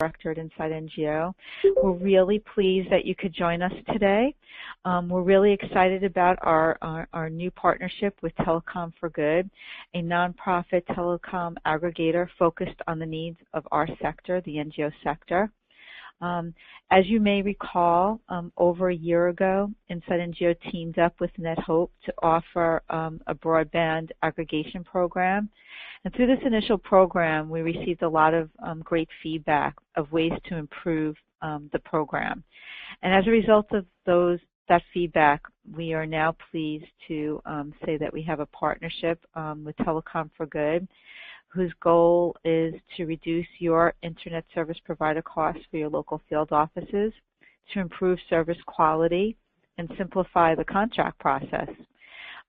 Director at InsideNGO. We're really pleased that you could join us today. We're really excited about our new partnership with Telecom for Good, a nonprofit telecom aggregator focused on the needs of our sector, the NGO sector. As you may recall, over a year ago, InsideNGO teamed up with NetHope to offer a broadband aggregation program. And through this initial program, we received a lot of great feedback of ways to improve the program. And as a result of that feedback, we are now pleased to say that we have a partnership with Telecom for Good, whose goal is to reduce your internet service provider costs for your local field offices, to improve service quality, and simplify the contract process.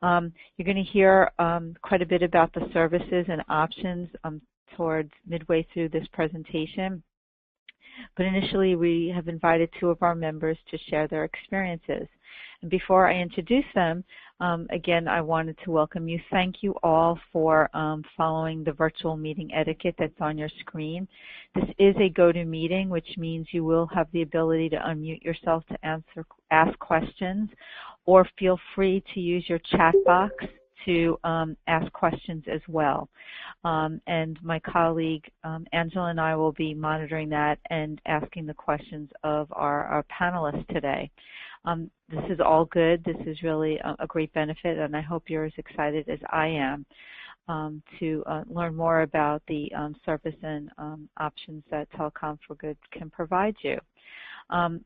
You're going to hear quite a bit about the services and options towards midway through this presentation. But initially, we have invited two of our members to share their experiences. And before I introduce them, again, I wanted to welcome you. Thank you all for following the virtual meeting etiquette that's on your screen. This is a GoToMeeting, which means you will have the ability to unmute yourself to ask questions, or feel free to use your chat box to ask questions as well. And my colleague Angela and I will be monitoring that and asking the questions of our panelists today. This is all good. This is really a great benefit, and I hope you're as excited as I am to learn more about the service and options that Telecom for Good can provide you.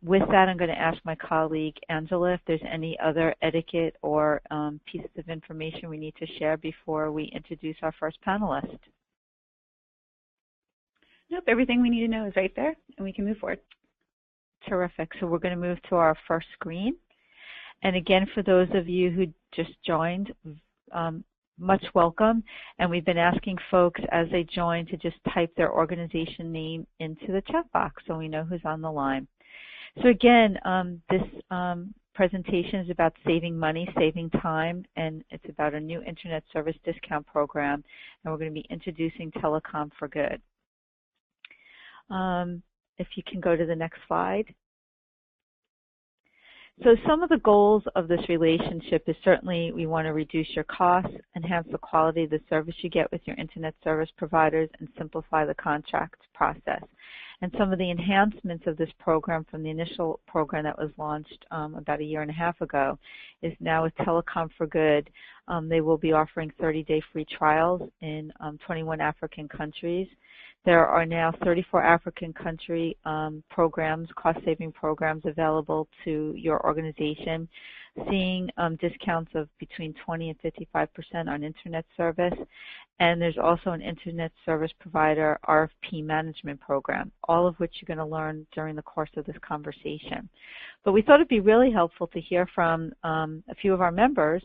With that, I'm going to ask my colleague Angela if there's any other etiquette or pieces of information we need to share before we introduce our first panelist. Nope, everything we need to know is right there, and we can move forward. Terrific. So we're going to move to our first screen. And again, for those of you who just joined, much welcome. And we've been asking folks as they join to just type their organization name into the chat box so we know who's on the line. So again, this presentation is about saving money, saving time, and it's about a new internet service discount program. And we're going to be introducing Telecom for Good. If you can go to the next slide. So some of the goals of this relationship is certainly we want to reduce your costs, enhance the quality of the service you get with your internet service providers, and simplify the contract process. And some of the enhancements of this program from the initial program that was launched about a year and a half ago is now with Telecom for Good. They will be offering 30-day free trials in 21 African countries. There are now 34 African country programs, cost-saving programs available to your organization, seeing discounts of between 20 and 55% on internet service. And there's also an internet service provider RFP management program, all of which you're going to learn during the course of this conversation. But we thought it'd be really helpful to hear from a few of our members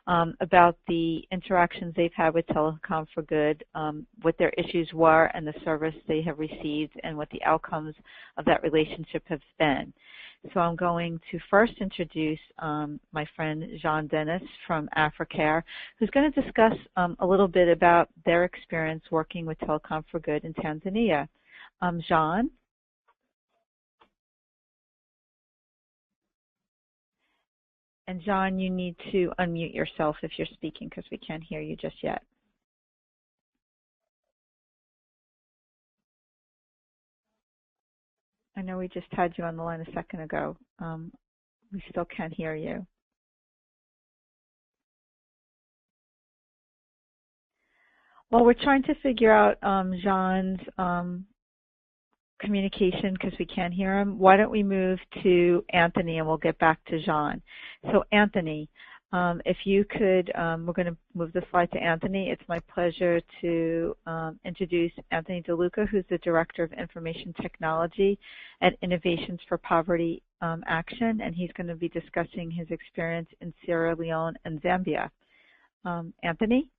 about the interactions they've had with Telecom for Good, what their issues were and the service they have received, and what the outcomes of that relationship have been. So I'm going to first introduce my friend Jean Dennis from Africare, who's going to discuss a little bit about their experience working with Telecom for Good in Tanzania. Jean? And John, you need to unmute yourself if you're speaking because we can't hear you just yet. I know we just had you on the line a second ago. We still can't hear you. Well, we're trying to figure out Jean's communication because we can't hear him. Why don't we move to Anthony and we'll get back to Jean. So Anthony, if you could, we're going to move the slide to Anthony. It's my pleasure to introduce Anthony DeLuca, who's the Director of Information Technology at Innovations for Poverty Action, and he's going to be discussing his experience in Sierra Leone and Zambia. Anthony?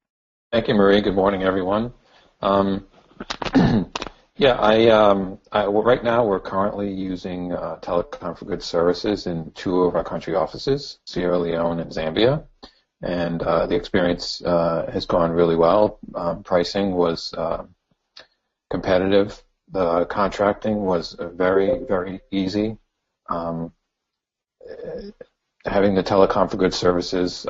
Thank you, Marie. Good morning, everyone. Yeah, right now we're currently using Telecom for Good services in 2 of our country offices, Sierra Leone and Zambia, and the experience has gone really well. Pricing was competitive The contracting was very, very easy. Having the telecom for good services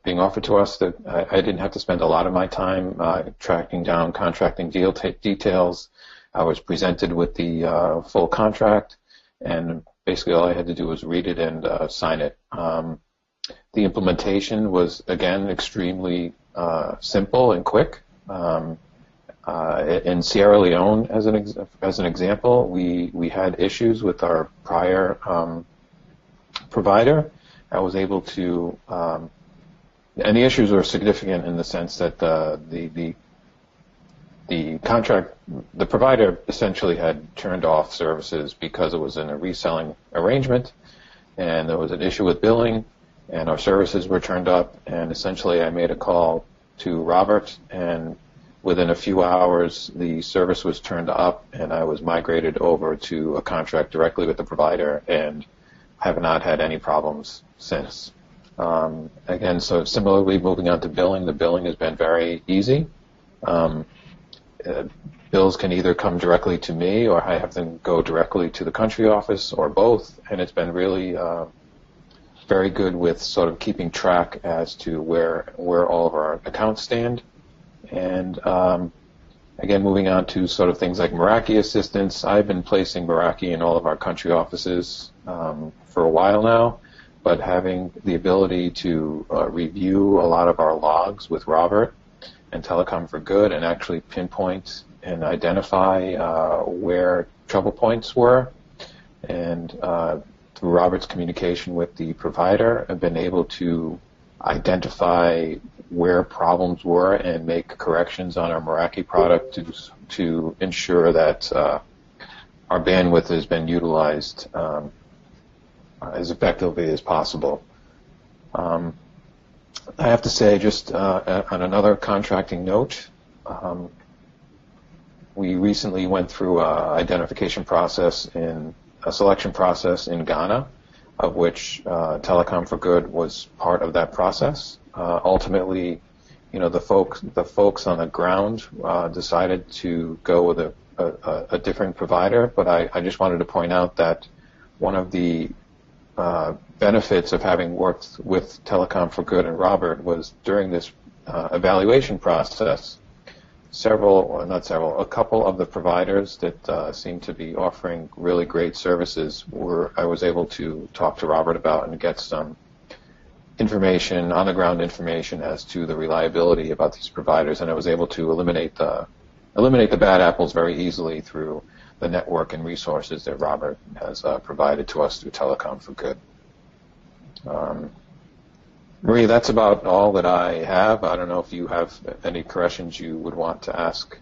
being offered to us, that I didn't have to spend a lot of my time tracking down contracting details. I was presented with the full contract, and basically all I had to do was read it and sign it. The implementation was, again, extremely simple and quick. In Sierra Leone, as an example, we had issues with our prior provider. I was able to, and the issues were significant in the sense that the contract, the provider essentially had turned off services because it was in a reselling arrangement, and there was an issue with billing, and our services were turned up, and essentially I made a call to Robert, and within a few hours the service was turned up, and I was migrated over to a contract directly with the provider, and have not had any problems since. Again, so similarly, moving on to billing, the billing has been very easy. Bills can either come directly to me, or I have them go directly to the country office, or both, and it's been really very good with sort of keeping track as to where all of our accounts stand. And again, moving on to sort of things like Meraki assistance, I've been placing Meraki in all of our country offices for a while now, but having the ability to review a lot of our logs with Robert and Telecom for Good and actually pinpoint and identify where trouble points were, and through Robert's communication with the provider, I've been able to identify where problems were and make corrections on our Meraki product to ensure that our bandwidth has been utilized as effectively as possible. I have to say, just on another contracting note, we recently went through a selection process in Ghana, of which Telecom for Good was part of that process. Ultimately, the folks on the ground decided to go with a different provider, but I just wanted to point out that one of the benefits of having worked with Telecom for Good and Robert was during this evaluation process, a couple of the providers that seemed to be offering really great services I was able to talk to Robert about and get some information, on-the-ground information as to the reliability about these providers, and I was able to eliminate the bad apples very easily through the network and resources that Robert has provided to us through Telecom for Good. Marie, that's about all that I have. I don't know if you have any questions you would want to ask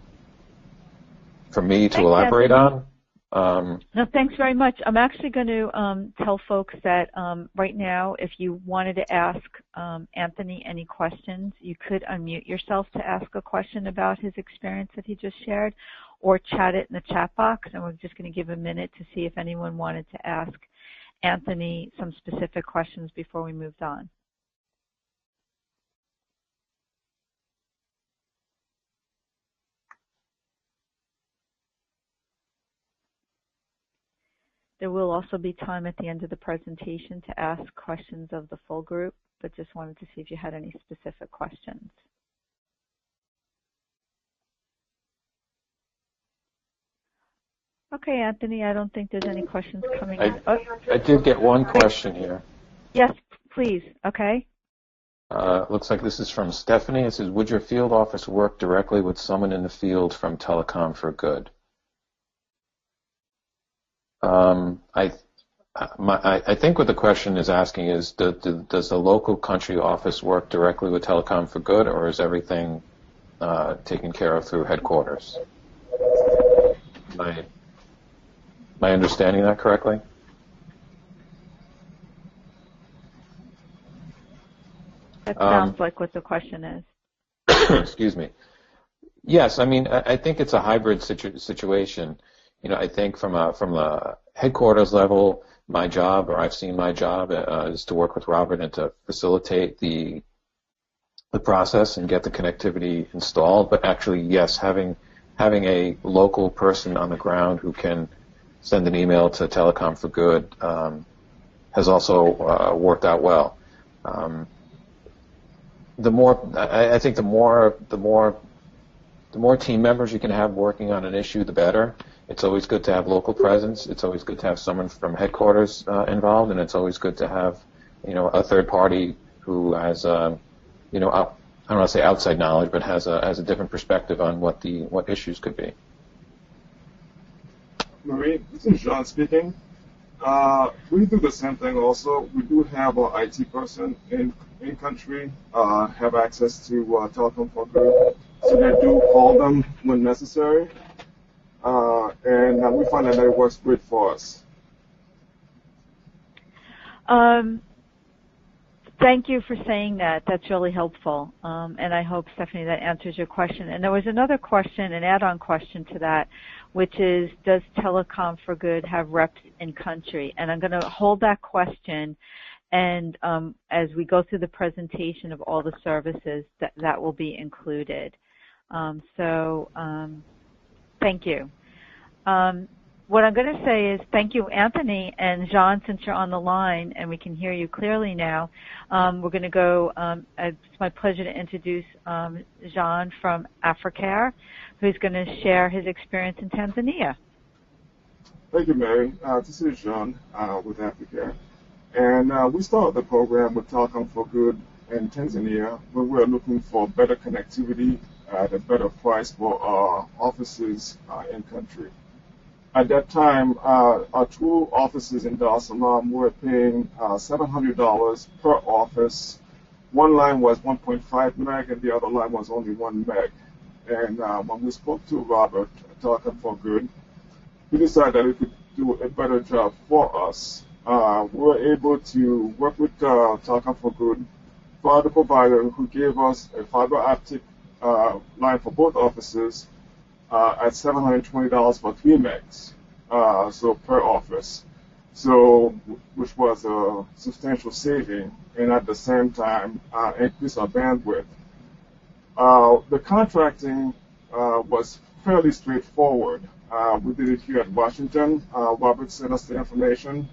for me to elaborate on. No, thanks very much. I'm actually going to tell folks that right now, if you wanted to ask Anthony any questions, you could unmute yourself to ask a question about his experience that he just shared, or chat it in the chat box, and we're just going to give a minute to see if anyone wanted to ask Anthony some specific questions before we moved on. There will also be time at the end of the presentation to ask questions of the full group, but just wanted to see if you had any specific questions. Okay, Anthony, I don't think there's any questions coming in. I did get one question here. Yes, please. Okay. Looks like this is from Stephanie. It says, would your field office work directly with someone in the field from Telecom for Good? I think what the question is asking is, does the local country office work directly with Telecom for Good, or is everything taken care of through headquarters? Am I understanding that correctly? That sounds like what the question is. Excuse me. Yes, I mean, I think it's a hybrid situation. I think from a headquarters level, my job, or I've seen my job, is to work with Robert and to facilitate the process and get the connectivity installed. But actually, yes, having having a local person on the ground who can send an email to Telecom for Good has also worked out well. I think the more team members you can have working on an issue, the better. It's always good to have local presence. It's always good to have someone from headquarters involved, and it's always good to have, a third party who has, I don't want to say outside knowledge, but has a different perspective on what issues could be. Marie, this is John speaking. We do the same thing also. We do have our IT person in country have access to Telecom for Good, so they do call them when necessary, and we find that it works great for us. Thank you for saying that. That's really helpful, and I hope, Stephanie, that answers your question. And there was another question, an add-on question to that, which is, does Telecom for Good have reps in country? And I'm going to hold that question, and as we go through the presentation of all the services, that will be included. Thank you. What I'm going to say is thank you, Anthony and Jean, since you're on the line and we can hear you clearly now. We're going to go, it's my pleasure to introduce Jean from Africare, who's going to share his experience in Tanzania. Thank you, Mary. This is Jean with Africare. And we started the program with Telecom for Good in Tanzania, where we're looking for better connectivity at a better price for our offices in country. At that time, our two offices in Dar es Salaam were paying $700 per office. One line was 1.5 meg and the other line was only 1 meg. And when we spoke to Robert at Telecom for Good, we decided that we could do a better job for us. We were able to work with Telecom for Good, for the provider who gave us a fiber optic line for both offices at $720 for 3 megs, so per office, which was a substantial saving, and at the same time increase our bandwidth. The contracting was fairly straightforward. We did it here at Washington. Robert sent us the information,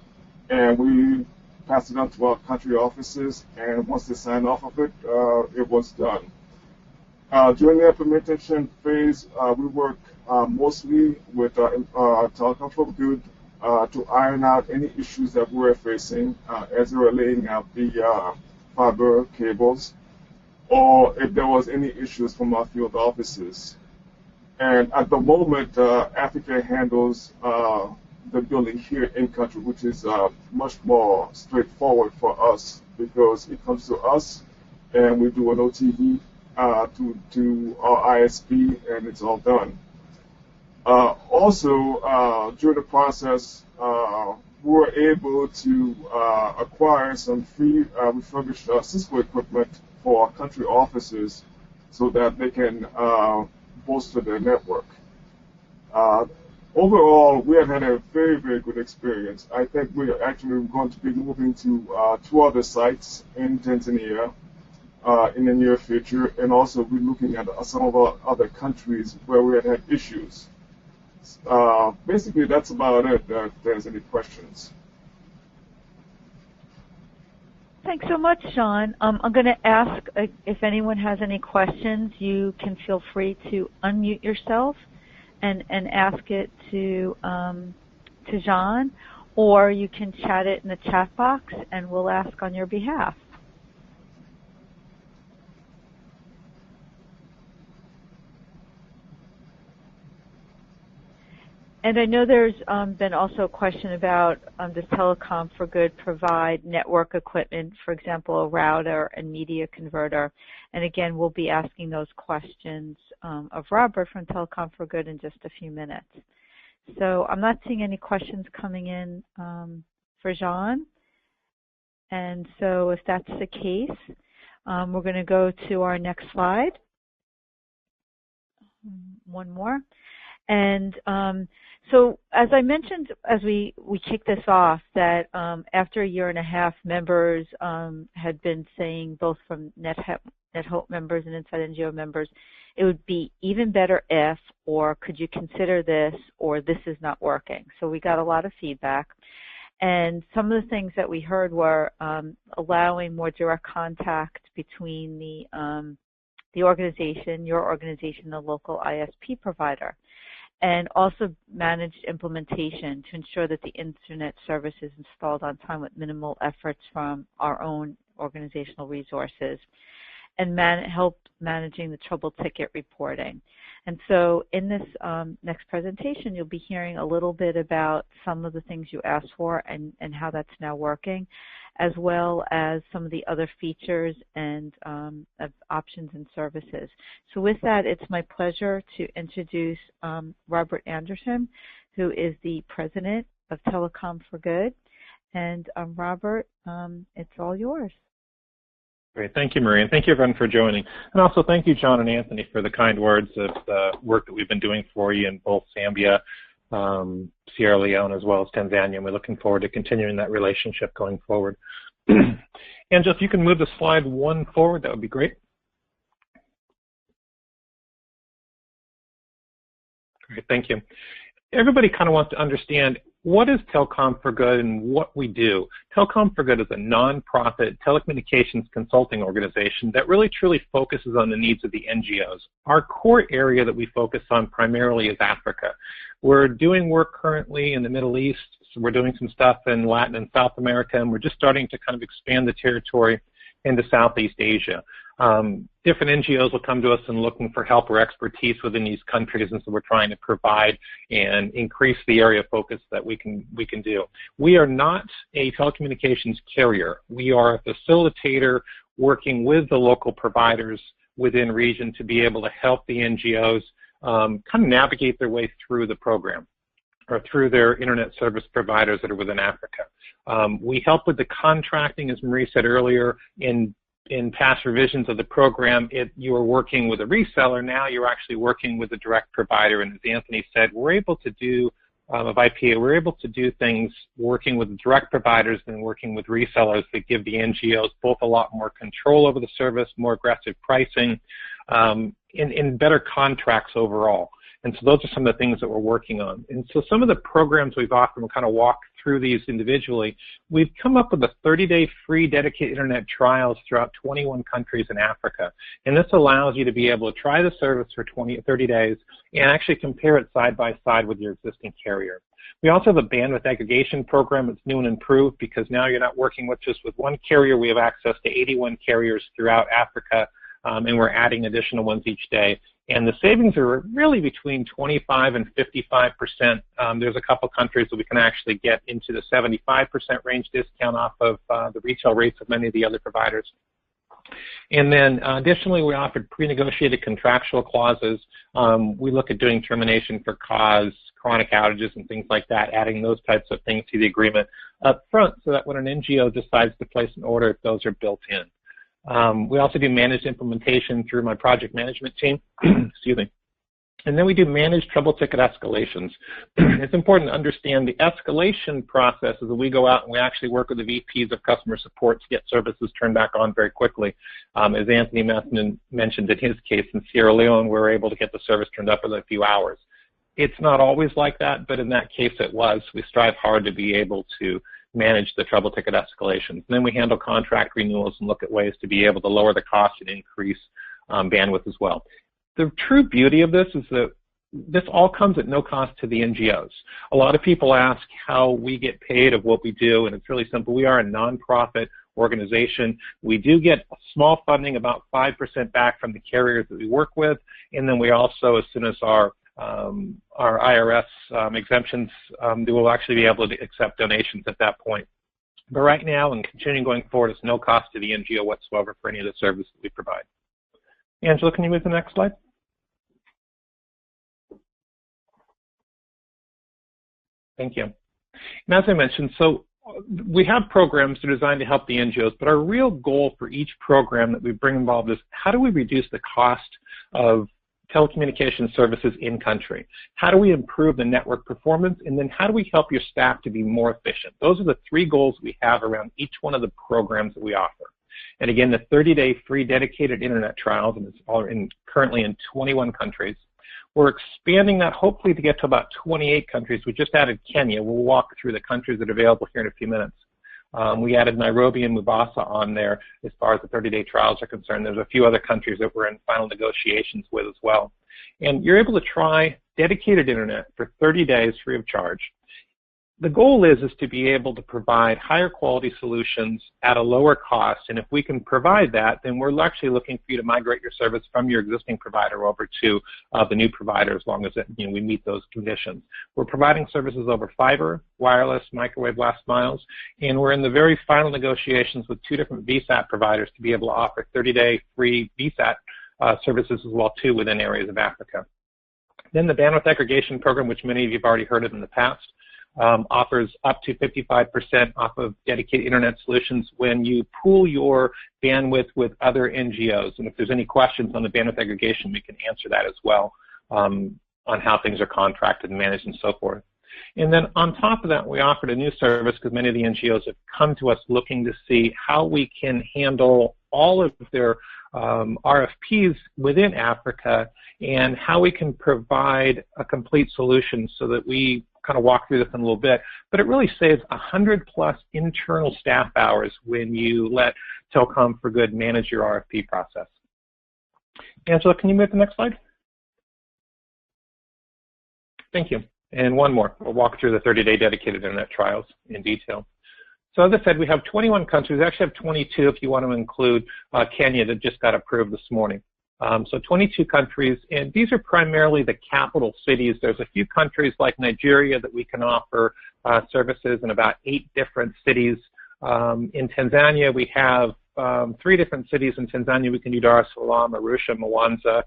and we passed it on to our country offices, and once they signed off of it, it was done. During the implementation phase, we worked mostly with Telecom for Good to iron out any issues that we were facing as we were laying out the fiber cables, or if there was any issues from our field offices. And at the moment, Africa handles the building here in country, which is much more straightforward for us because it comes to us and we do an OTV to our ISP, and it's all done. Also, during the process, we were able to acquire some free refurbished Cisco equipment for our country offices so that they can bolster their network. Overall, we have had a very, very good experience. I think we are actually going to be moving to 2 other sites in Tanzania in the near future, and also we're looking at some of our other countries where we had issues. Basically, that's about it, if there's any questions. Thanks so much, Sean. I'm going to ask if anyone has any questions. You can feel free to unmute yourself and ask it to Jean, or you can chat it in the chat box and we'll ask on your behalf. And I know there's been also a question about does Telecom for Good provide network equipment, for example, a router and media converter? And again, we'll be asking those questions of Robert from Telecom for Good in just a few minutes. So I'm not seeing any questions coming in for Jean. And so if that's the case, we're going to go to our next slide. One more. And so as I mentioned as we kick this off, that after a year and a half, members had been saying, both from NetHope members and InsideNGO members, it would be even better if, or could you consider this, or this is not working. So we got a lot of feedback. And some of the things that we heard were allowing more direct contact between the organization, your organization, the local ISP provider, and also managed implementation to ensure that the internet service is installed on time with minimal efforts from our own organizational resources, and help managing the trouble ticket reporting. And so in this next presentation, you'll be hearing a little bit about some of the things you asked for and how that's now working, as well as some of the other features and options and services. So with that, it's my pleasure to introduce Robert Anderson, who is the president of Telecom for Good. And Robert, it's all yours. Great. Thank you, Marie, and thank you, everyone, for joining. And also thank you, John and Anthony, for the kind words of the work that we've been doing for you in both Zambia, Sierra Leone, as well as Tanzania. And we're looking forward to continuing that relationship going forward. Angela, if you can move the slide one forward, that would be great. Great, thank you. Everybody kind of wants to understand, what is Telecom for Good and what we do? Telecom for Good is a nonprofit telecommunications consulting organization that really truly focuses on the needs of the NGOs. Our core area that we focus on primarily is Africa. We're doing work currently in the Middle East, so we're doing some stuff in Latin and South America, and we're just starting to kind of expand the territory into Southeast Asia. Different NGOs will come to us and looking for help or expertise within these countries, and so we're trying to provide and increase the area of focus that we can do. We are not a telecommunications carrier. We are a facilitator working with the local providers within region to be able to help the NGOs kind of navigate their way through the program, or through their internet service providers that are within Africa. We help with the contracting, as Marie said earlier, in past revisions of the program. You were working with a reseller, now you're actually working with a direct provider, and as Anthony said, we're able to do, of IPA, we're able to do things working with direct providers than working with resellers that give the NGOs both a lot more control over the service, more aggressive pricing, and better contracts overall. And so those are some of the things that we're working on. And so some of the programs we've offered, we'll kind of walk through these individually. We've come up with a 30-day free dedicated internet trials throughout 21 countries in Africa. And this allows you to be able to try the service for 30 days and actually compare it side by side with your existing carrier. We also have a bandwidth aggregation program that's new and improved, because now you're not working with just with one carrier. We have access to 81 carriers throughout Africa, and we're adding additional ones each day. And the savings are really between 25 and 55%. There's a couple countries that we can actually get into the 75% range discount off of the retail rates of many of the other providers. And then additionally, we offered pre-negotiated contractual clauses. We look at doing termination for cause, chronic outages, and things like that, adding those types of things to the agreement up front so that when an NGO decides to place an order, those are built in. We also do managed implementation through my project management team. Excuse me. And then we do managed trouble ticket escalations. It's important to understand the escalation process is that we go out and we actually work with the VPs of customer support to get services turned back on very quickly. As Anthony mentioned in his case in Sierra Leone, we were able to get the service turned up in a few hours. It's not always like that, but in that case it was. We strive hard to be able to manage the trouble ticket escalations. And then we handle contract renewals and look at ways to be able to lower the cost and increase bandwidth as well. The true beauty of this is that this all comes at no cost to the NGOs. A lot of people ask how we get paid of what we do, and it's really simple. We are a nonprofit organization. We do get small funding, about 5% back from the carriers that we work with, and then we also, as soon as our IRS exemptions, they will actually be able to accept donations at that point. But right now, and continuing going forward, it's no cost to the NGO whatsoever for any of the services we provide. Angela, can you move to the next slide? Thank you. And as I mentioned, so we have programs that are designed to help the NGOs, but our real goal for each program that we bring involved is how do we reduce the cost of telecommunications services in country? How do we improve the network performance? And then how do we help your staff to be more efficient? Those are the three goals we have around each one of the programs that we offer. And again, the 30-day free dedicated internet trials, and it's all currently in 21 countries. We're expanding that hopefully to get to about 28 countries. We just added Kenya. We'll walk through the countries that are available here in a few minutes. We added Nairobi and Mombasa on there as far as the 30-day trials are concerned. There's a few other countries that we're in final negotiations with as well. And you're able to try dedicated internet for 30 days free of charge. The goal is to be able to provide higher quality solutions at a lower cost, and if we can provide that, then we're actually looking for you to migrate your service from your existing provider over to the new provider, as long as we meet those conditions. We're providing services over fiber, wireless, microwave, last miles, and we're in the very final negotiations with 2 different VSAT providers to be able to offer 30-day free VSAT services as well too within areas of Africa. Then the bandwidth aggregation program, which many of you have already heard of in the past, offers up to 55% off of dedicated internet solutions when you pool your bandwidth with other NGOs. And if there's any questions on the bandwidth aggregation, we can answer that as well on how things are contracted and managed and so forth. And then on top of that, we offered a new service because many of the NGOs have come to us looking to see how we can handle all of their RFPs within Africa and how we can provide a complete solution, so that we kind of walk through this in a little bit, but it really saves 100+ internal staff hours when you let Telecom for Good manage your RFP process. Angela, can you move to the next slide? Thank you. And one more. We'll walk through the 30-day dedicated internet trials in detail. So as I said, we have 21 countries. We actually have 22 if you want to include Kenya that just got approved this morning. So 22 countries, and these are primarily the capital cities. There's a few countries like Nigeria that we can offer services in about 8 different cities. In Tanzania, we have 3 different cities in Tanzania. We can do Dar es Salaam, Arusha, Mwanza.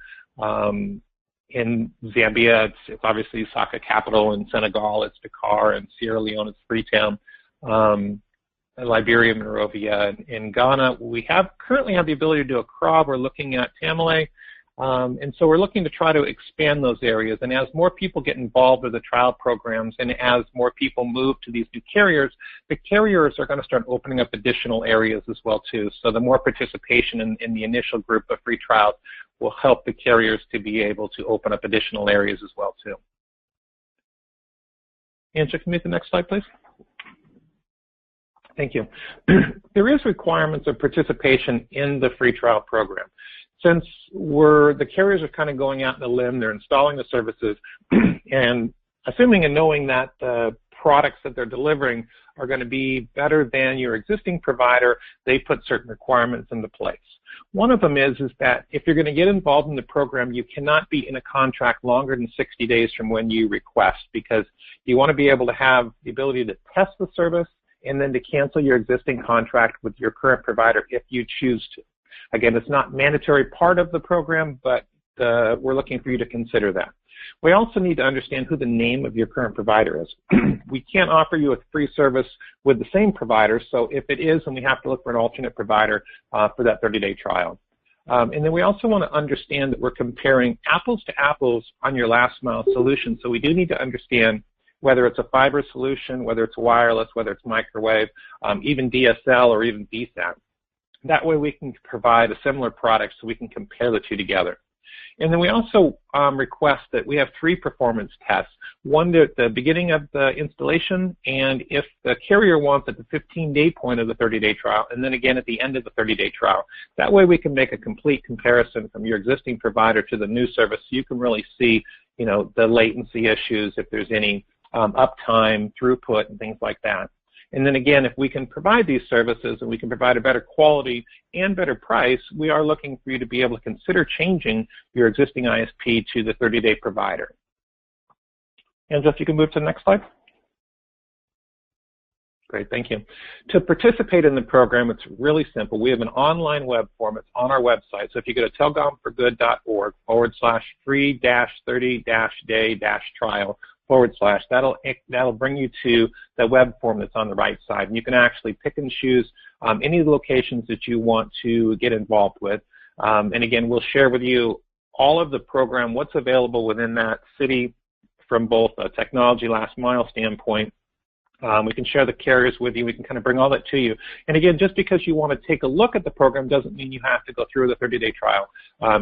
In Zambia, it's obviously Saka capital. In Senegal, it's Dakar. In Sierra Leone, it's Freetown. In Liberia, Monrovia. In Ghana, we currently have the ability to do Accra. We're looking at Tamale. And so we're looking to try to expand those areas. And as more people get involved with the trial programs, and as more people move to these new carriers, the carriers are going to start opening up additional areas as well too. So the more participation in the initial group of free trials will help the carriers to be able to open up additional areas as well too. Angela, can you move to the next slide, please? Thank you. There is requirements of participation in the free trial program. Since the carriers are kind of going out on a limb, they're installing the services, and assuming and knowing that the products that they're delivering are going to be better than your existing provider, they put certain requirements into place. One of them is that if you're going to get involved in the program, you cannot be in a contract longer than 60 days from when you request, because you want to be able to have the ability to test the service and then to cancel your existing contract with your current provider if you choose to. Again, it's not mandatory part of the program, but we're looking for you to consider that. We also need to understand who the name of your current provider is. We can't offer you a free service with the same provider, so if it is, then we have to look for an alternate provider for that 30-day trial. And then we also want to understand that we're comparing apples to apples on your last mile solution, so we do need to understand whether it's a fiber solution, whether it's wireless, whether it's microwave, even DSL or even VSAT. That way we can provide a similar product so we can compare the two together. And then we also request that we have 3 performance tests, one at the beginning of the installation, and if the carrier wants at the 15-day point of the 30-day trial, and then again at the end of the 30-day trial. That way we can make a complete comparison from your existing provider to the new service, so you can really see, the latency issues, if there's any uptime, throughput, and things like that. And then again, if we can provide these services and we can provide a better quality and better price, we are looking for you to be able to consider changing your existing ISP to the 30-day provider. Angela, if you can move to the next slide. Great, thank you. To participate in the program, it's really simple. We have an online web form. It's on our website. So if you go to telecom4good.org/free-30-day-trial, that'll bring you to the web form that's on the right side. And you can actually pick and choose any of the locations that you want to get involved with. And again, we'll share with you all of the program, what's available within that city from both a technology last mile standpoint, We can share the carriers with you. We can kind of bring all that to you. And again, just because you want to take a look at the program doesn't mean you have to go through the 30-day trial.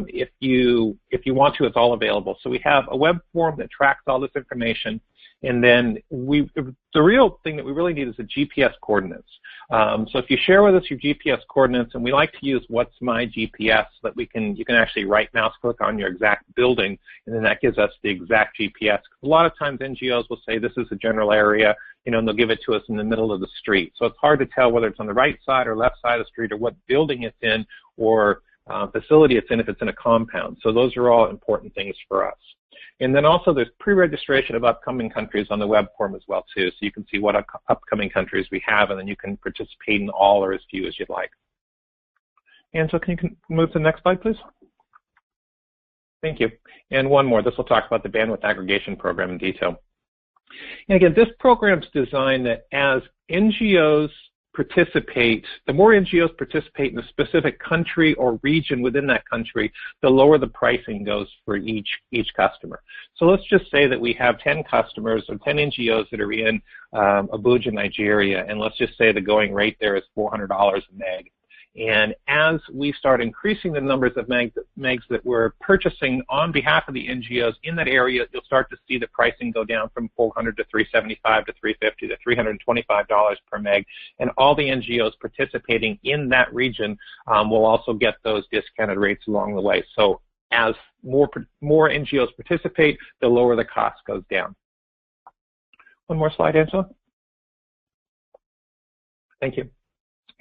If you want to, it's all available. So we have a web form that tracks all this information. And then the real thing that we really need is the GPS coordinates. So if you share with us your GPS coordinates, and we like to use What's My GPS, so that you can actually right mouse click on your exact building, and then that gives us the exact GPS. A lot of times NGOs will say this is a general area, and they'll give it to us in the middle of the street. So it's hard to tell whether it's on the right side or left side of the street, or what building it's in, or facility it's in if it's in a compound. So those are all important things for us. And then also there's pre-registration of upcoming countries on the web form as well too, so you can see what upcoming countries we have, and then you can participate in all or as few as you'd like. Angela, can you move to the next slide, please? Thank you. And one more. This will talk about the bandwidth aggregation program in detail. And again, this program is designed that as NGOs participate, the more NGOs participate in a specific country or region within that country, the lower the pricing goes for each customer. So let's just say that we have 10 customers or 10 NGOs that are in Abuja, Nigeria, and let's just say the going rate there is $400 a meg. And as we start increasing the numbers of megs that we're purchasing on behalf of the NGOs in that area, you'll start to see the pricing go down from $400 to $375 to $350 to $325 per meg. And all the NGOs participating in that region will also get those discounted rates along the way. So as more NGOs participate, the lower the cost goes down. One more slide, Angela. Thank you.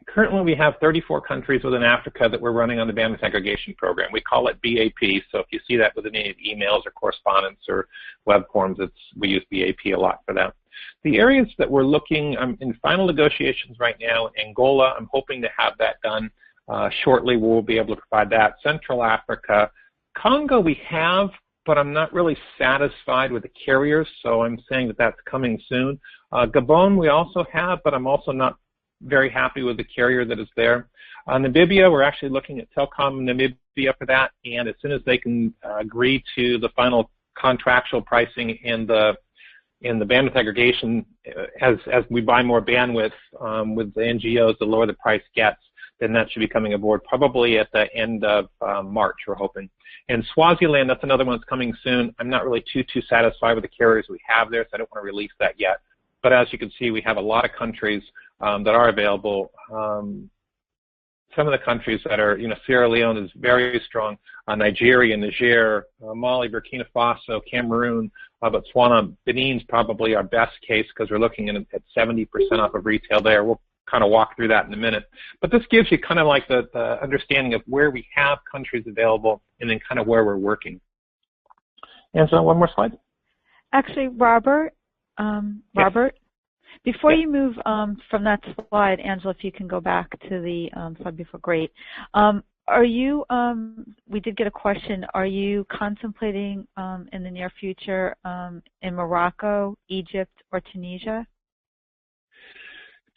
Currently, we have 34 countries within Africa that we're running on the bandwidth aggregation program. We call it BAP, so if you see that within any emails or correspondence or web forms, we use BAP a lot for that. The areas that we're looking, I'm in final negotiations right now. Angola, I'm hoping to have that done shortly. We'll be able to provide that. Central Africa. Congo we have, but I'm not really satisfied with the carriers, so I'm saying that that's coming soon. Gabon we also have, but I'm also not very happy with the carrier that is there. Namibia, we're actually looking at telecom Namibia for that, and as soon as they can agree to the final contractual pricing in the bandwidth aggregation, as we buy more bandwidth with the NGOs, the lower the price gets, then that should be coming aboard probably at the end of March, we're hoping. And Swaziland, that's another one that's coming soon. I'm not really too satisfied with the carriers we have there, so I don't want to release that yet. But as you can see, we have a lot of countries that are available. Some of the countries that are, Sierra Leone is very strong, Nigeria, Niger, Mali, Burkina Faso, Cameroon, Botswana, Benin's probably our best case because we're looking at 70% off of retail there. We'll kind of walk through that in a minute. But this gives you kind of like the understanding of where we have countries available and then kind of where we're working. And so one more slide. Actually, Robert, before you move from that slide, Angela, if you can go back to the slide before, great. Are you, we did get a question, are you contemplating in the near future in Morocco, Egypt, or Tunisia?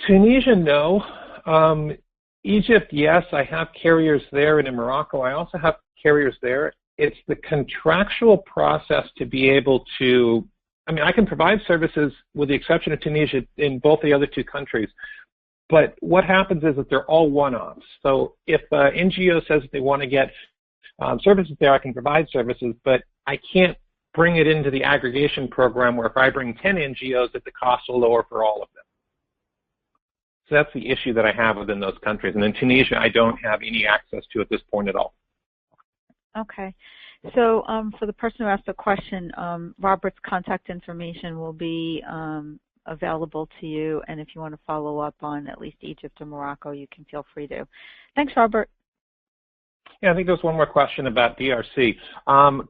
Tunisia, no. Egypt, yes, I have carriers there, and in Morocco, I also have carriers there. It's the contractual process to be able to, I can provide services with the exception of Tunisia in both the other two countries, but what happens is that they're all one-offs. So if NGO says that they want to get services there, I can provide services, but I can't bring it into the aggregation program where if I bring 10 NGOs, that the cost will lower for all of them. So that's the issue that I have within those countries. And in Tunisia, I don't have any access to at this point at all. Okay. So for the person who asked the question, Robert's contact information will be available to you, and if you want to follow up on at least Egypt or Morocco, you can feel free to. Thanks, Robert. Yeah, I think there's one more question about DRC.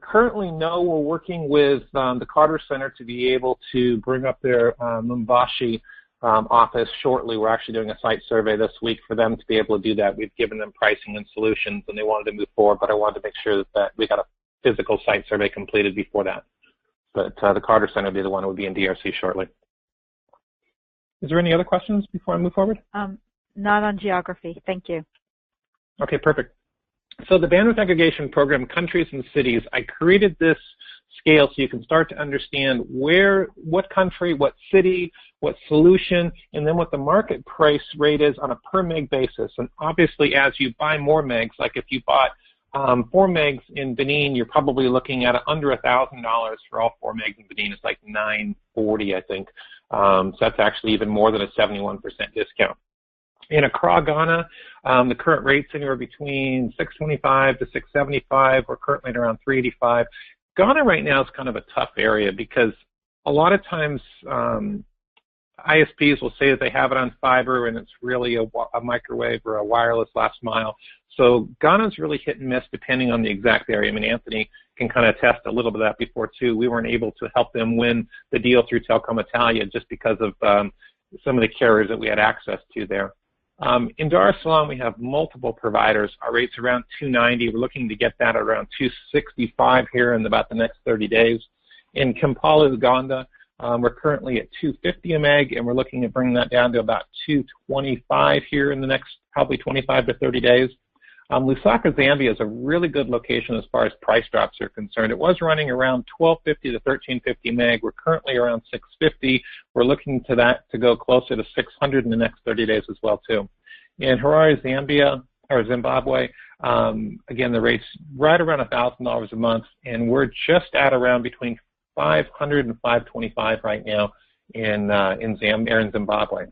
Currently, no, we're working with the Carter Center to be able to bring up their Mumbashi office shortly. We're actually doing a site survey this week for them to be able to do that. We've given them pricing and solutions, and they wanted to move forward, but I wanted to make sure that we got a physical site survey completed before that. But the Carter Center will be the one who will be in DRC shortly. Is there any other questions before I move forward? Not on geography. Thank you. Okay, perfect. So the bandwidth aggregation program, countries and cities, I created this scale so you can start to understand what country, what city, what solution, and then what the market price rate is on a per meg basis. And obviously, as you buy more megs, like if you bought 4 megs in Benin, you're probably looking at under $1,000 for all 4 megs in Benin. It's like $940, I think. So that's actually even more than a 71% discount. In Accra, Ghana, the current rate's anywhere between $625 to $675. We're currently at around $385. Ghana right now is kind of a tough area because a lot of times ISPs will say that they have it on fiber and it's really a microwave or a wireless last mile. So Ghana's really hit and miss depending on the exact area. I mean, Anthony can kind of attest a little bit of that before too. We weren't able to help them win the deal through Telecom Italia just because of some of the carriers that we had access to there. In Dar es Salaam, we have multiple providers. Our rate's around $290. We're looking to get that around $265 here in about the next 30 days. In Kampala, Uganda, we're currently at $250 a meg, and we're looking at bringing that down to about $225 here in the next probably 25 to 30 days. Lusaka, Zambia is a really good location as far as price drops are concerned. It was running around $1250 to $1350 meg. We're currently around $650. We're looking to that to go closer to $600 in the next 30 days as well too. In Harare, Zimbabwe, again, the rate's right around $1,000 a month, and we're just at around between $500 and $525 right now in Zimbabwe.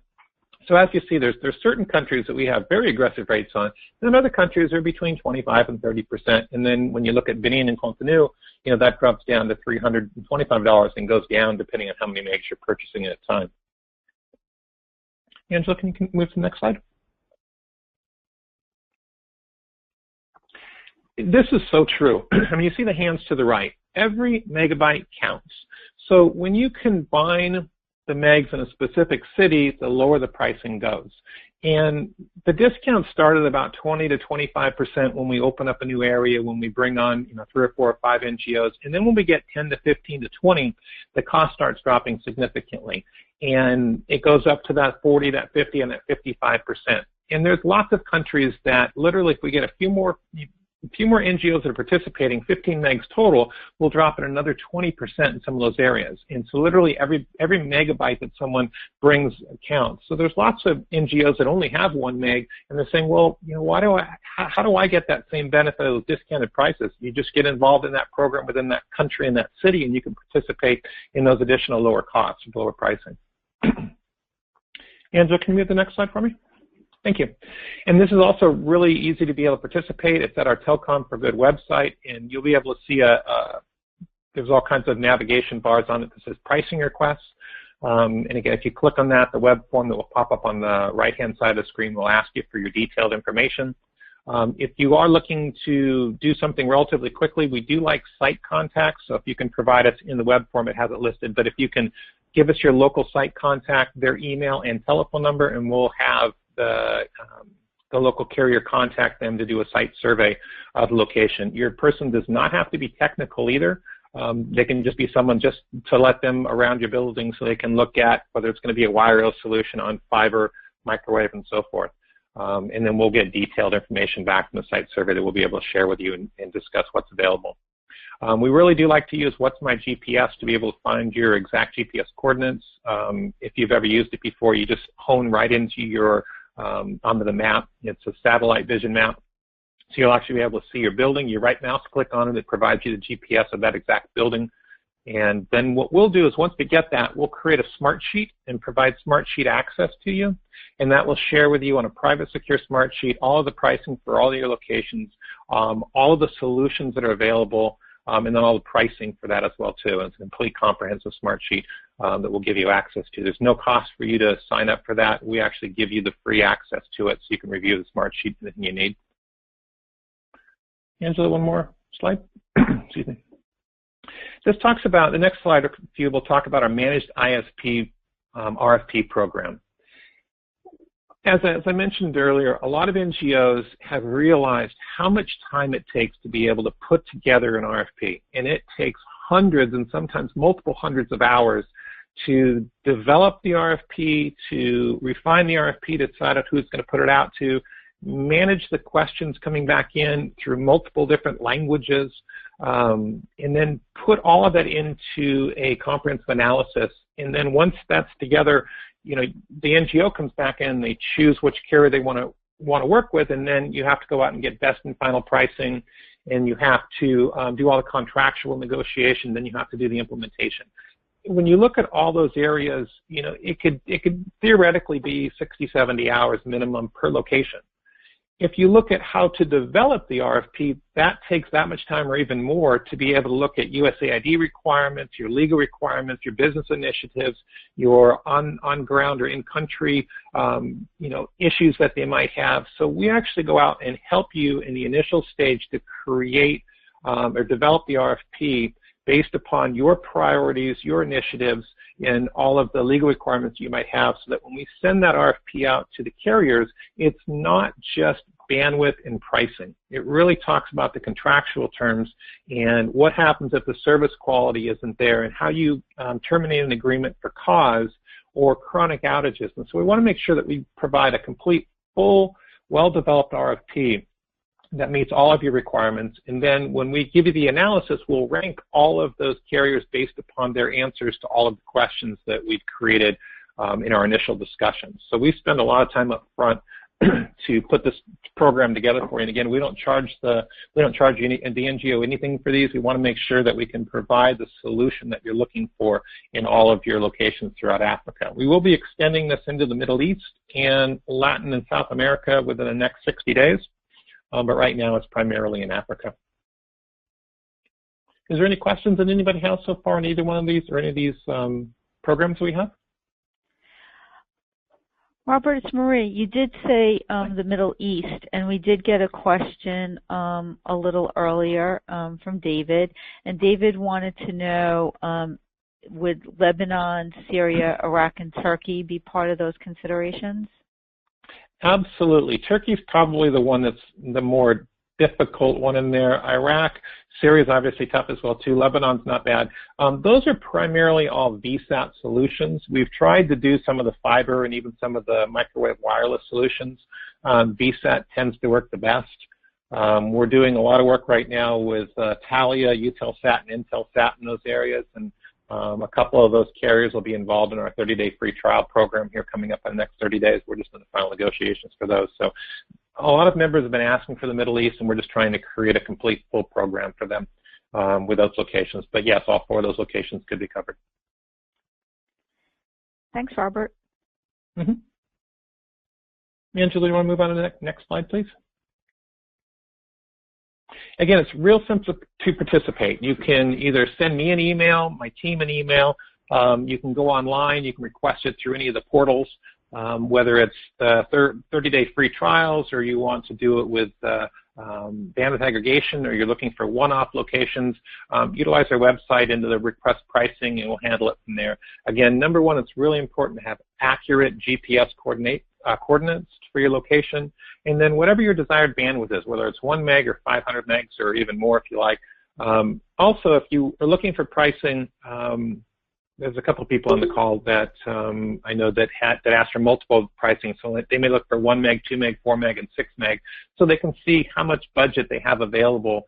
So as you see, there's certain countries that we have very aggressive rates on, and other countries are between 25 and 30%. And then when you look at Benin and Cotonou, you know, that drops down to $325 and goes down depending on how many megs you're purchasing at a time. Angela, can you move to the next slide? This is so true. I mean, you see the hands to the right. Every megabyte counts. So when you combine the megs in a specific city, the lower the pricing goes. And the discount started about 20 to 25% when we open up a new area, when we bring on 3 or 4 or 5 NGOs. And then when we get 10 to 15 to 20, the cost starts dropping significantly. And it goes up to that 40, that 50, and that 55%. And there's lots of countries that literally, if we get a few more NGOs that are participating, 15 megs total, will drop at another 20% in some of those areas. And so literally every megabyte that someone brings counts. So there's lots of NGOs that only have 1 meg, and they're saying, well, how do I get that same benefit of those discounted prices? You just get involved in that program within that country and that city, and you can participate in those additional lower costs, lower pricing. Angela, can you move the next slide for me? Thank you. And this is also really easy to be able to participate. It's at our Telecom for Good website, and you'll be able to see there's all kinds of navigation bars on it that says pricing requests. And again, if you click on that, the web form that will pop up on the right-hand side of the screen will ask you for your detailed information. If you are looking to do something relatively quickly, we do like site contacts. So if you can provide us in the web form, it has it listed. But if you can give us your local site contact, their email and telephone number, and we'll have the local carrier contact them to do a site survey of the location. Your person does not have to be technical either. They can just be someone just to let them around your building so they can look at whether it's going to be a wireless solution on fiber, microwave, and so forth. And then we'll get detailed information back from the site survey that we'll be able to share with you and discuss what's available. We really do like to use What's My GPS to be able to find your exact GPS coordinates. If you've ever used it before, you just hone right into your onto the map. It's a satellite vision map. So you'll actually be able to see your building. You right mouse click on it, it provides you the GPS of that exact building. And then what we'll do is once we get that, we'll create a smart sheet and provide smart sheet access to you. And that will share with you on a private secure smart sheet all of the pricing for all of your locations, all of the solutions that are available, and then all the pricing for that as well too. And it's a complete comprehensive smart sheet that will give you access to. There's no cost for you to sign up for that. We actually give you the free access to it so you can review the smart sheet that you need. Angela, one more slide. Excuse me. This talks about, the next slide, we'll talk about our managed ISP RFP program. As I mentioned earlier, a lot of NGOs have realized how much time it takes to be able to put together an RFP. And it takes hundreds and sometimes multiple hundreds of hours to develop the RFP, to refine the RFP, to decide who's going to put it out to, manage the questions coming back in through multiple different languages, and then put all of that into a comprehensive analysis And then once that's together, the NGO comes back in, they choose which carrier they want to work with, and then you have to go out and get best and final pricing, and you have to do all the contractual negotiation, then you have to do the implementation. When you look at all those areas, it could theoretically be 60, 70 hours minimum per location. If you look at how to develop the RFP, that takes that much time or even more to be able to look at USAID requirements, your legal requirements, your business initiatives, your on-ground or in-country, issues that they might have. So we actually go out and help you in the initial stage to create or develop the RFP based upon your priorities, your initiatives, and all of the legal requirements you might have, so that when we send that RFP out to the carriers, it's not just bandwidth and pricing. It really talks about the contractual terms and what happens if the service quality isn't there, and how you terminate an agreement for cause or chronic outages. And so we want to make sure that we provide a complete, full, well-developed RFP that meets all of your requirements. And then when we give you the analysis, we'll rank all of those carriers based upon their answers to all of the questions that we've created in our initial discussions. So we spend a lot of time up front to put this program together for you. And again, we don't charge the NGO anything for these. We want to make sure that we can provide the solution that you're looking for in all of your locations throughout Africa. We will be extending this into the Middle East and Latin and South America within the next 60 days. But right now it's primarily in Africa. Is there any questions that anybody has so far on either one of these or any of these programs we have? Robert, it's Marie. You did say the Middle East, and we did get a question a little earlier from David. And David wanted to know, would Lebanon, Syria, Iraq, and Turkey be part of those considerations? Absolutely. Turkey's probably the one that's the more difficult one in there. Iraq, Syria is obviously tough as well too. Lebanon's not bad. Those are primarily all VSAT solutions. We've tried to do some of the fiber and even some of the microwave wireless solutions. VSAT tends to work the best. We're doing a lot of work right now with Thalia, Eutelsat, and Intelsat in those areas, and a couple of those carriers will be involved in our 30-day free trial program here coming up in the next 30 days. We're just in the final negotiations for those. So a lot of members have been asking for the Middle East, and we're just trying to create a complete full program for them with those locations. But yes, all 4 of those locations could be covered. Thanks, Robert. Mm-hmm. Angela, you want to move on to the next slide, please? Again, it's real simple to participate. You can either send me an email, my team an email. You can go online. You can request it through any of the portals, whether it's the 30-day free trials, or you want to do it with bandwidth aggregation, or you're looking for one-off locations. Utilize our website into the request pricing, and we'll handle it from there. Again, number one, it's really important to have accurate GPS coordinates for your location, and then whatever your desired bandwidth is, whether it's 1 meg or 500 megs or even more if you like. Also, if you are looking for pricing, there's a couple of people on the call that I know that asked for multiple pricing, so they may look for 1 meg, 2 meg, 4 meg, and 6 meg, so they can see how much budget they have available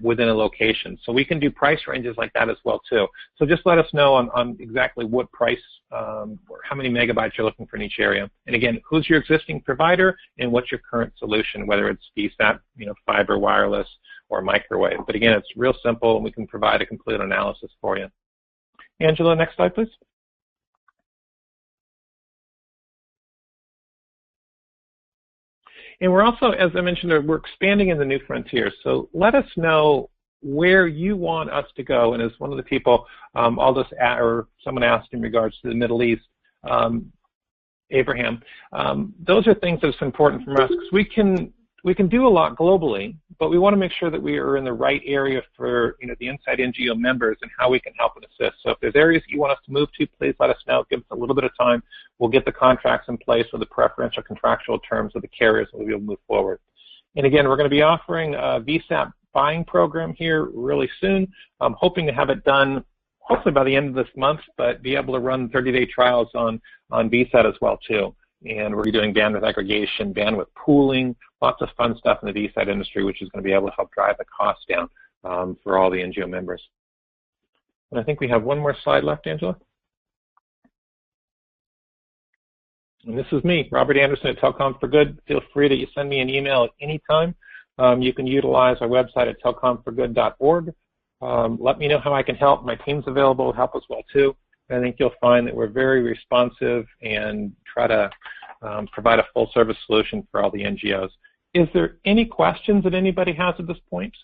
within a location. So we can do price ranges like that as well too. So just let us know on exactly what price or how many megabytes you're looking for in each area. And again, who's your existing provider and what's your current solution, whether it's VSAT, fiber, wireless, or microwave. But again, it's real simple, and we can provide a complete analysis for you. Angela, next slide, please. And we're also, as I mentioned, we're expanding in the new frontiers. So let us know where you want us to go. And as one of the people, someone asked in regards to the Middle East, Abraham, those are things that's important for us, because we can do a lot globally, but we want to make sure that we are in the right area for the InsideNGO members and how we can help and assist. So if there's areas that you want us to move to, please let us know. Give us a little bit of time. We'll get the contracts in place with the preferential contractual terms of the carriers, and we'll be able to move forward. And again, we're going to be offering a VSAT buying program here really soon. I'm hoping to have it done hopefully by the end of this month, but be able to run 30-day trials on VSAT as well too. And we're doing bandwidth aggregation, bandwidth pooling, lots of fun stuff in the VSAT industry, which is going to be able to help drive the cost down for all the NGO members. And I think we have one more slide left, Angela. And this is me, Robert Anderson at Telecom for Good. Feel free to send me an email at any time. You can utilize our website at telecomforgood.org. Let me know how I can help. My team's available to help as well, too. I think you'll find that we're very responsive and try to provide a full-service solution for all the NGOs. Is there any questions that anybody has at this point?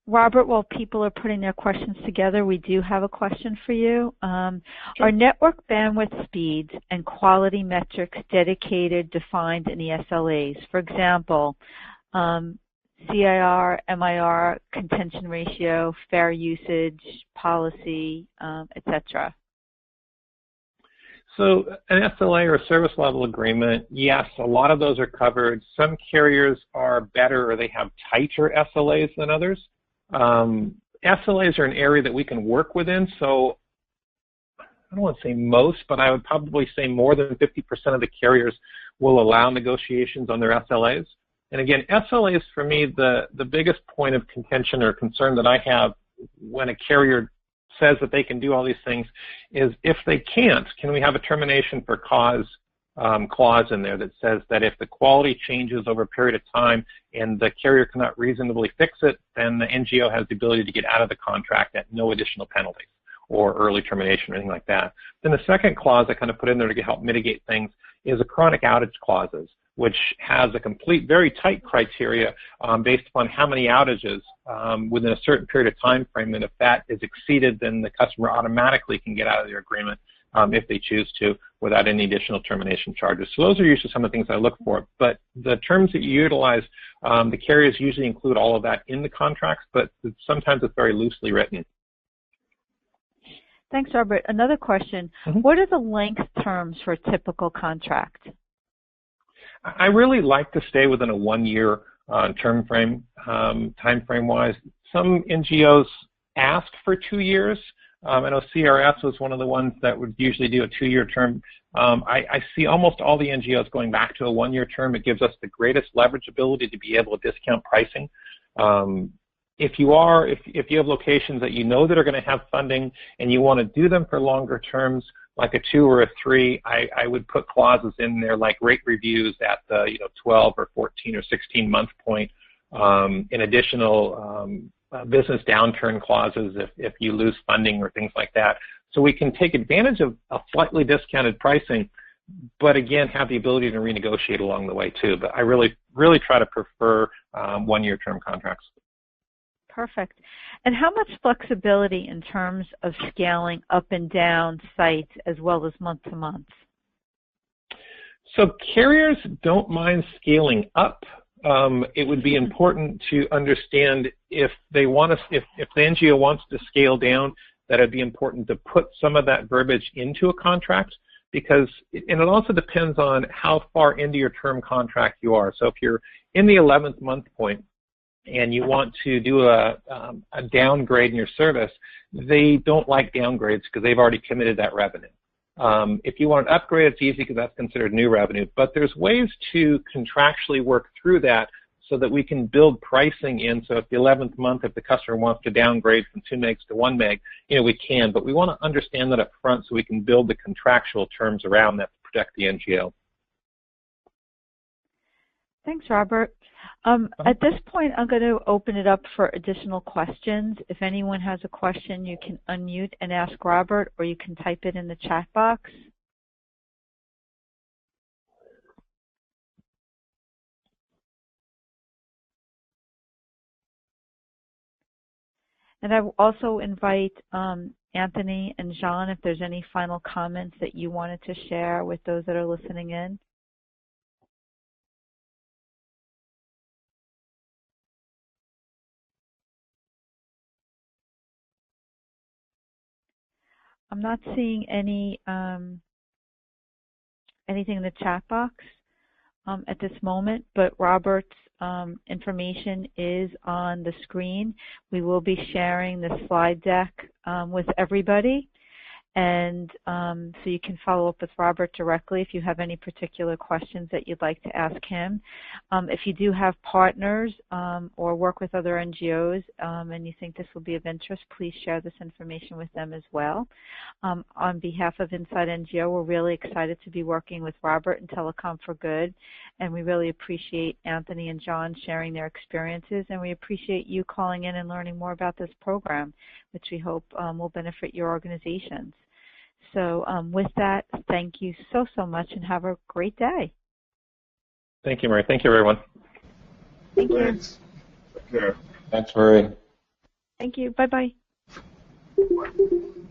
Robert, while people are putting their questions together, we do have a question for you. Sure. Are network bandwidth speeds and quality metrics dedicated, defined in the SLAs? For example, CIR, MIR, contention ratio, fair usage, policy, etc. So an SLA or a service level agreement, yes, a lot of those are covered. Some carriers are better or they have tighter SLAs than others. SLAs are an area that we can work within, so I don't want to say most, but I would probably say more than 50% of the carriers will allow negotiations on their SLAs. And again, SLAs for me, the biggest point of contention or concern that I have when a carrier says that they can do all these things is if they can't, can we have a termination for cause clause in there that says that if the quality changes over a period of time and the carrier cannot reasonably fix it, then the NGO has the ability to get out of the contract at no additional penalties or early termination or anything like that. Then the second clause I kind of put in there to help mitigate things is a chronic outage clauses, which has a complete, very tight criteria based upon how many outages within a certain period of time frame, and if that is exceeded, then the customer automatically can get out of their agreement if they choose to without any additional termination charges. So those are usually some of the things I look for, but the terms that you utilize, the carriers usually include all of that in the contracts, but sometimes it's very loosely written. Thanks, Robert. Another question. What are the length terms for a typical contract? I really like to stay within a 1-year time frame wise. Some NGOs ask for 2 years. I know CRS was one of the ones that would usually do a 2-year term. I see almost all the NGOs going back to a 1-year term. It gives us the greatest leverage ability to be able to discount pricing. If you have locations that you know that are going to have funding and you want to do them for longer terms, like a 2 or a 3, I would put clauses in there like rate reviews at the 12 or 14 or 16 month point, in additional business downturn clauses if you lose funding or things like that. So we can take advantage of a slightly discounted pricing, but again have the ability to renegotiate along the way too. But I really try to prefer 1-year term contracts. Perfect. And how much flexibility in terms of scaling up and down sites as well as month to month? So carriers don't mind scaling up. It would be important to understand if the NGO wants to scale down, that it'd be important to put some of that verbiage into a contract, because and it also depends on how far into your term contract you are. So if you're in the 11th month point and you want to do a downgrade in your service, they don't like downgrades because they've already committed that revenue. If you want an upgrade, it's easy because that's considered new revenue. But there's ways to contractually work through that so that we can build pricing in. So if the 11th month, if the customer wants to downgrade from 2 megs to 1 meg, we can. But we want to understand that up front so we can build the contractual terms around that to protect the NGO. Thanks, Robert. At this point, I'm going to open it up for additional questions. If anyone has a question, you can unmute and ask Robert, or you can type it in the chat box. And I will also invite Anthony and Jean if there's any final comments that you wanted to share with those that are listening in. I'm not seeing any anything in the chat box at this moment, but Robert's information is on the screen. We will be sharing the slide deck with everybody. And so you can follow up with Robert directly if you have any particular questions that you'd like to ask him. If you do have partners or work with other NGOs and you think this will be of interest, please share this information with them as well. On behalf of InsideNGO, we're really excited to be working with Robert and Telecom for Good, and we really appreciate Anthony and John sharing their experiences, and we appreciate you calling in and learning more about this program, which we hope will benefit your organizations. So with that, thank you so much and have a great day. Thank you, Mary. Thank you, everyone. Thank you. Thanks. Take care. Thanks, Marie. Thank you. Bye-bye. Bye.